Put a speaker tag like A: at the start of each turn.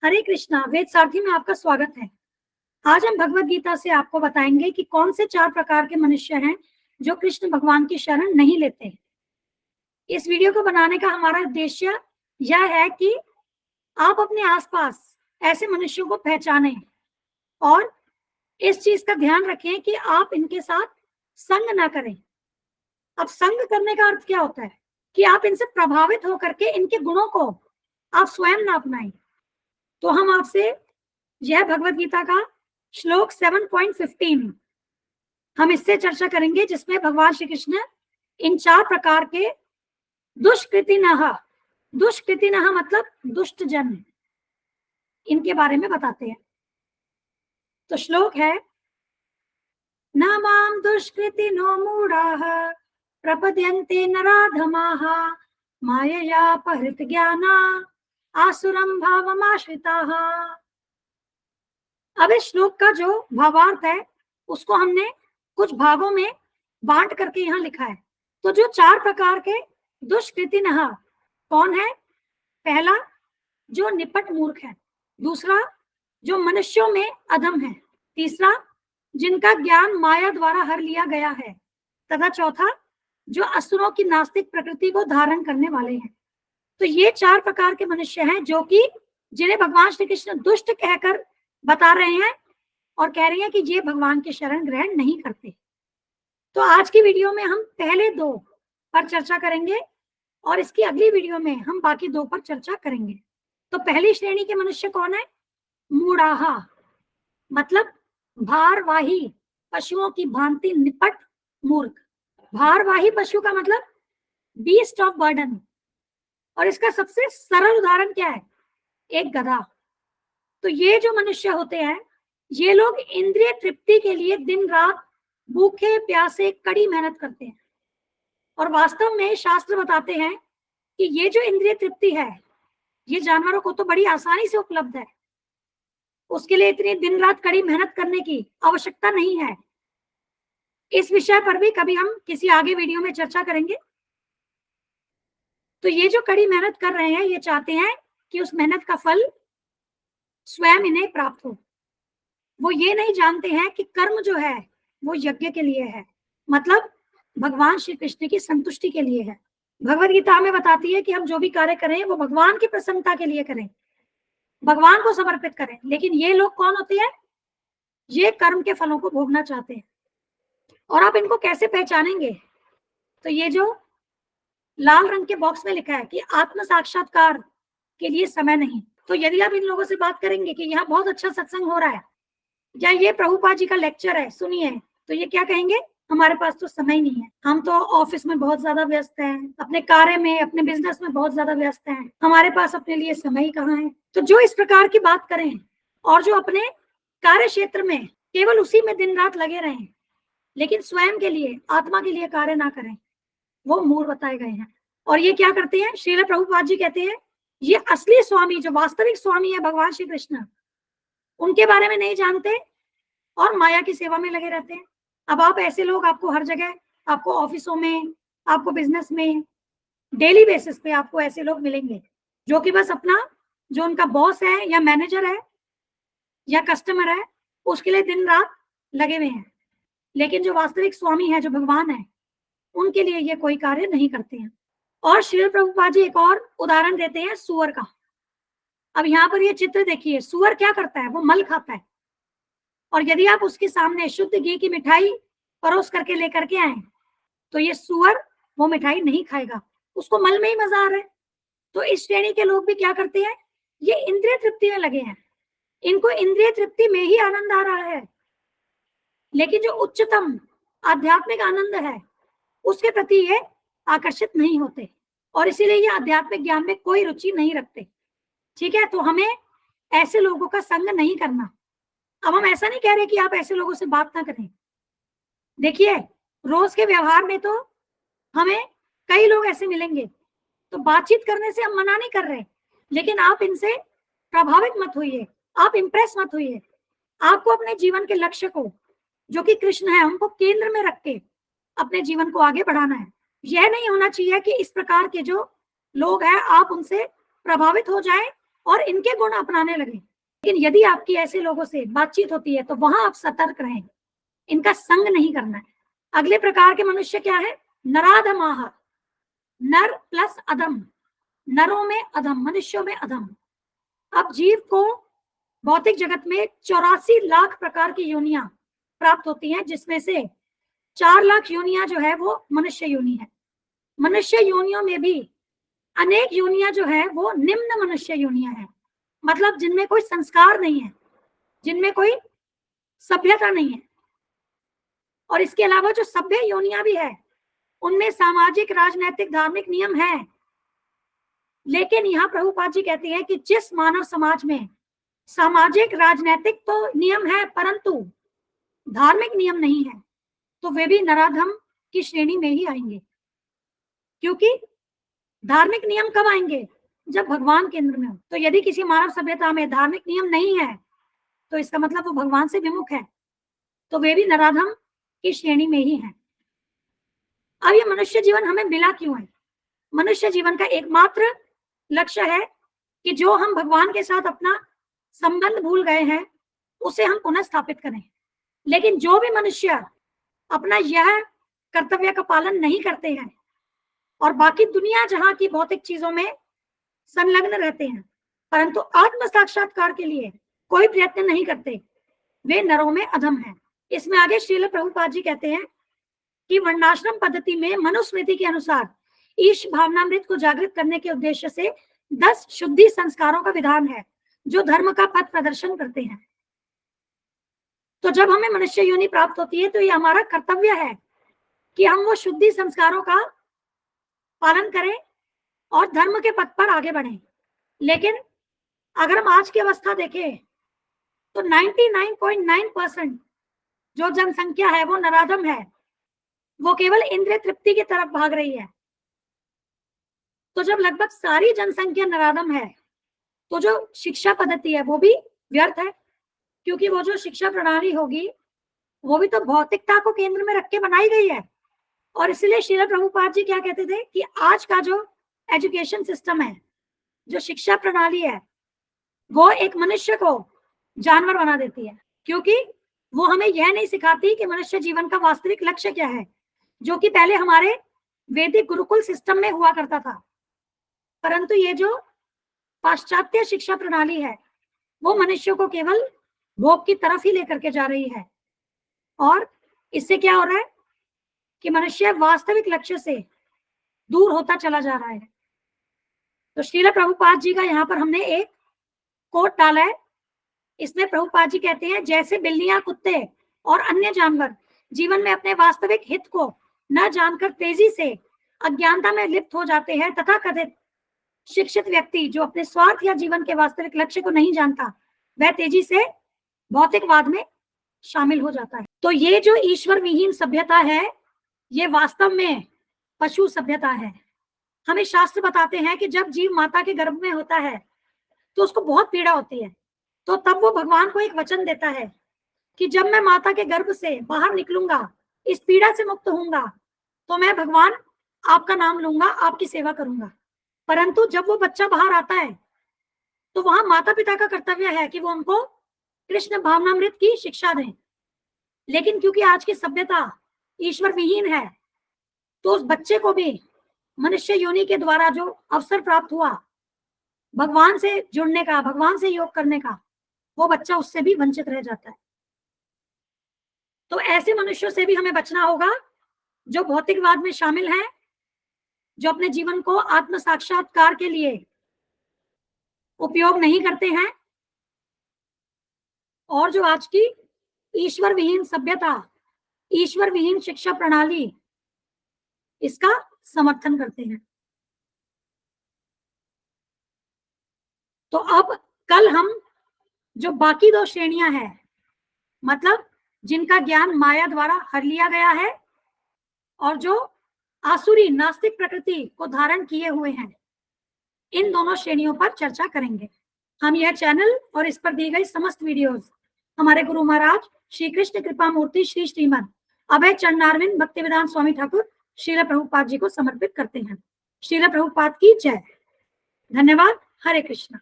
A: हरे कृष्णा। वेद सारथी में आपका स्वागत है। आज हम भगवत गीता से आपको बताएंगे कि कौन से 4 प्रकार के मनुष्य हैं जो कृष्ण भगवान की शरण नहीं लेते। इस वीडियो को बनाने का हमारा उद्देश्य यह है कि आप अपने आसपास ऐसे मनुष्यों को पहचानें और इस चीज का ध्यान रखें कि आप इनके साथ संग ना करें। अब संग करने का अर्थ क्या होता है कि आप इनसे प्रभावित होकर के इनके गुणों को आप स्वयं ना अपनाएं। तो हम आपसे यह भगवत गीता का श्लोक 7.15 हम इससे चर्चा करेंगे, जिसमें भगवान श्री कृष्ण इन 4 प्रकार के दुष्कृतिनः मतलब दुष्ट जन, इनके बारे में बताते हैं। तो श्लोक है, न माम दुष्कृतिनो मूढ़ाः प्रपद्यन्ते नराधमाः मायया अपहृत ज्ञाना आसुरं भावमाश्रिताः। अब इस श्लोक का जो भावार्थ है उसको हमने कुछ भागों में बांट करके यहाँ लिखा है। तो जो 4 प्रकार के दुष्कृतिनः कौन है? पहला, जो निपट मूर्ख है। दूसरा, जो मनुष्यों में अधम है। तीसरा, जिनका ज्ञान माया द्वारा हर लिया गया है। तथा चौथा, जो असुरों की नास्तिक प्रकृति को धारण करने वाले हैं। तो ये 4 प्रकार के मनुष्य हैं जो कि जिन्हें भगवान श्री कृष्ण दुष्ट कहकर बता रहे हैं और कह रहे हैं कि ये भगवान की शरण ग्रहण नहीं करते। तो आज की वीडियो में हम पहले 2 पर चर्चा करेंगे और इसकी अगली वीडियो में हम बाकी 2 पर चर्चा करेंगे। तो पहली श्रेणी के मनुष्य कौन है? मूढ़ाहा मतलब भारवाही पशुओं की भांति निपट मूर्ख। भारवाही पशु का मतलब बीस्ट ऑफ बर्डन, और इसका सबसे सरल उदाहरण क्या है? एक गधा। तो ये जो मनुष्य होते हैं, ये लोग इंद्रिय तृप्ति के लिए दिन रात भूखे प्यासे कड़ी मेहनत करते हैं। और वास्तव में शास्त्र बताते हैं कि ये जो इंद्रिय तृप्ति है ये जानवरों को तो बड़ी आसानी से उपलब्ध है, उसके लिए इतनी दिन रात कड़ी मेहनत करने की आवश्यकता नहीं है। इस विषय पर भी कभी हम किसी आगे वीडियो में चर्चा करेंगे। तो ये जो कड़ी मेहनत कर रहे हैं ये चाहते हैं कि उस मेहनत का फल स्वयं इन्हें प्राप्त हो। वो ये नहीं जानते हैं कि कर्म जो है वो यज्ञ के लिए है, मतलब भगवान श्री कृष्ण की संतुष्टि के लिए है। भगवत गीता हमें बताती है कि हम जो भी कार्य करें वो भगवान की प्रसन्नता के लिए करें, भगवान को समर्पित करें। लेकिन ये लोग कौन होते हैं? ये कर्म के फलों को भोगना चाहते हैं। और आप इनको कैसे पहचानेंगे? तो ये जो लाल रंग के बॉक्स में लिखा है कि आत्म साक्षात्कार के लिए समय नहीं, तो यदि आप इन लोगों से बात करेंगे कि यहाँ बहुत अच्छा सत्संग हो रहा है या ये प्रभुपाद जी का लेक्चर है सुनिए, तो ये क्या कहेंगे? हमारे पास तो समय नहीं है, हम तो ऑफिस में बहुत ज्यादा व्यस्त हैं, अपने कार्य में अपने बिजनेस में बहुत ज्यादा व्यस्त हैं, हमारे पास अपने लिए समय ही कहाँ है। तो जो इस प्रकार की बात करें और जो अपने कार्य क्षेत्र में केवल उसी में दिन रात लगे रहें लेकिन स्वयं के लिए आत्मा के लिए कार्य ना करें, वो मूर्ख बताए गए हैं। और ये क्या करते हैं? श्रील प्रभुपाद जी कहते हैं ये असली स्वामी, जो वास्तविक स्वामी है भगवान श्री कृष्ण, उनके बारे में नहीं जानते और माया की सेवा में लगे रहते हैं। अब आप ऐसे लोग आपको हर जगह, आपको ऑफिसों में, आपको बिजनेस में, डेली बेसिस पे आपको ऐसे लोग मिलेंगे जो कि बस अपना, जो उनका बॉस है या मैनेजर है या कस्टमर है, उसके लिए दिन रात लगे हुए हैं। लेकिन जो वास्तविक स्वामी है, जो भगवान है, उनके लिए ये कोई कार्य नहीं करते हैं। और श्री प्रभुपाद जी एक और उदाहरण देते हैं सुअर का। अब यहाँ पर ये चित्र देखिए, सुअर क्या करता है? वो मल खाता है। और यदि आप उसके सामने शुद्ध घी की मिठाई परोस करके लेकर के आए तो ये सुअर वो मिठाई नहीं खाएगा, उसको मल में ही मजा आ रहा है। तो इस श्रेणी के लोग भी क्या करते हैं? ये इंद्रिय तृप्ति में लगे हैं, इनको इंद्रिय तृप्ति में ही आनंद आ रहा है, लेकिन जो उच्चतम आध्यात्मिक आनंद है उसके प्रति ये आकर्षित नहीं होते और इसीलिए ये आध्यात्मिक ज्ञान में कोई रुचि नहीं रखते। ठीक है, तो हमें ऐसे लोगों का संग नहीं करना। अब हम ऐसा नहीं कह रहे कि आप ऐसे लोगों से बात ना करें। देखिए, रोज के व्यवहार में तो हमें कई लोग ऐसे मिलेंगे, तो बातचीत करने से हम मना नहीं कर रहे, लेकिन आप इनसे प्रभावित मत होइए, आप इंप्रेस मत होइए। आपको अपने जीवन के लक्ष्य को, जो कि कृष्ण है, उनको केंद्र में रख के अपने जीवन को आगे बढ़ाना है। यह नहीं होना चाहिए कि इस प्रकार के जो लोग हैं आप उनसे प्रभावित हो जाएं और इनके गुण अपनाने लगे। लेकिन यदि आपकी ऐसे लोगों से बातचीत होती है तो वहां आप सतर्क रहें, इनका संग नहीं करना है। अगले प्रकार के मनुष्य क्या है? नराधमाः, नर प्लस अधम, नरों में अधम, मनुष्यों में अधम। अब जीव को भौतिक जगत में 84 लाख प्रकार की योनियां प्राप्त होती हैं, जिसमें से 4 लाख योनियां जो है वो मनुष्य योनि है। मनुष्य योनियों में भी अनेक योनियां जो है वो निम्न मनुष्य योनियां हैं, मतलब जिनमें कोई संस्कार नहीं है, जिनमें कोई सभ्यता नहीं है। और इसके अलावा जो सभ्य योनियां भी है उनमें सामाजिक, राजनैतिक, धार्मिक नियम है। लेकिन यहाँ प्रभुपाद जी कहते हैं कि जिस मानव समाज में सामाजिक, राजनैतिक तो नियम है परंतु धार्मिक नियम नहीं है, तो वे भी नराधम की श्रेणी में ही आएंगे। क्योंकि धार्मिक नियम कब आएंगे? जब भगवान केंद्र में हो। तो यदि किसी मानव सभ्यता में धार्मिक नियम नहीं है तो इसका मतलब वो भगवान से विमुख है, तो वे भी नराधम की श्रेणी में ही है। अब ये मनुष्य जीवन हमें मिला क्यों है? मनुष्य जीवन का एकमात्र लक्ष्य है कि जो हम भगवान के साथ अपना संबंध भूल गए हैं उसे हम पुनः स्थापित करें। लेकिन जो भी मनुष्य अपना यह कर्तव्य का पालन नहीं करते हैं और बाकी दुनिया जहां की भौतिक चीजों में संलग्न रहते हैं परंतु आत्म साक्षात्कार के लिए कोई प्रयत्न नहीं करते, वे नरों में अधम हैं। इसमें आगे श्रील प्रभुपाद जी कहते हैं कि वर्णाश्रम पद्धति में मनुस्मृति के अनुसार ईश भावनामृत को जागृत करने के उद्देश्य से 10 शुद्धि संस्कारों का विधान है जो धर्म का पथ प्रदर्शन करते हैं। तो जब हमें मनुष्य योनि प्राप्त होती है तो ये हमारा कर्तव्य है कि हम वो शुद्धि संस्कारों का पालन करें और धर्म के पथ पर आगे बढ़ें। लेकिन अगर हम आज की अवस्था देखें तो 99.9% जो जनसंख्या है वो नराधम है, वो केवल इंद्रिय तृप्ति की तरफ भाग रही है। तो जब लगभग सारी जनसंख्या नराधम है तो जो शिक्षा पद्धति है वो भी व्यर्थ है, क्योंकि वो जो शिक्षा प्रणाली होगी वो भी तो भौतिकता को केंद्र में रख के बनाई गई है। और इसलिए श्रील प्रभुपाद जी क्या कहते थे कि आज का जो एजुकेशन सिस्टम है, जो शिक्षा प्रणाली है, वो एक मनुष्य को जानवर बना देती है, क्योंकि वो हमें यह नहीं सिखाती कि मनुष्य जीवन का वास्तविक लक्ष्य क्या है, जो कि पहले हमारे वैदिक गुरुकुल सिस्टम में हुआ करता था। परंतु ये जो पाश्चात्य शिक्षा प्रणाली है वो मनुष्य को केवल भोग की तरफ ही लेकर के जा रही है। और इससे क्या हो रहा है कि मनुष्य वास्तविक लक्ष्य से दूर होता चला जा रहा है। तो श्रील प्रभुपाद जी का यहाँ पर हमने एक कोट डाला है। इसमें प्रभुपाद जी कहते हैं, जैसे बिल्लियां, कुत्ते और अन्य जानवर जीवन में अपने वास्तविक हित को न जानकर तेजी से अज्ञानता में लिप्त हो जाते हैं, तथा कथित शिक्षित व्यक्ति जो अपने स्वार्थ या जीवन के वास्तविक लक्ष्य को नहीं जानता वह तेजी से भौतिकवाद में शामिल हो जाता है। तो ये जो ईश्वर विहीन सभ्यता है ये वास्तव में पशु सभ्यता है। हमें शास्त्र बताते हैं कि जब जीव माता के गर्भ में होता है तो उसको बहुत पीड़ा होती है, तो तब वो भगवान को एक वचन देता है कि जब मैं माता के गर्भ से बाहर निकलूंगा, इस पीड़ा से मुक्त होऊंगा, तो मैं भगवान आपका नाम लूंगा, आपकी सेवा करूंगा। परंतु जब वो बच्चा बाहर आता है तो वहां माता पिता का कर्तव्य है कि वो उनको कृष्ण भावनामृत की शिक्षा दें। लेकिन क्योंकि आज की सभ्यता ईश्वर विहीन है तो उस बच्चे को भी मनुष्य योनि के द्वारा जो अवसर प्राप्त हुआ भगवान से जुड़ने का, भगवान से योग करने का, वो बच्चा उससे भी वंचित रह जाता है। तो ऐसे मनुष्यों से भी हमें बचना होगा जो भौतिकवाद में शामिल हैं, जो अपने जीवन को आत्म साक्षात्कार के लिए उपयोग नहीं करते हैं और जो आज की ईश्वर विहीन सभ्यता, ईश्वर विहीन शिक्षा प्रणाली, इसका समर्थन करते हैं। तो अब कल हम जो बाकी 2 श्रेणियां हैं, मतलब जिनका ज्ञान माया द्वारा हर लिया गया है और जो आसुरी नास्तिक प्रकृति को धारण किए हुए हैं, इन दोनों श्रेणियों पर चर्चा करेंगे। हम यह चैनल और इस पर दी गई समस्त वीडियोस हमारे गुरु महाराज श्री कृष्ण कृपा मूर्ति श्री श्रीमद अभय चरणारविंद भक्तिवेदांत स्वामी ठाकुर श्रील प्रभुपाद जी को समर्पित करते हैं। श्रील प्रभुपाद की जय। धन्यवाद। हरे कृष्णा।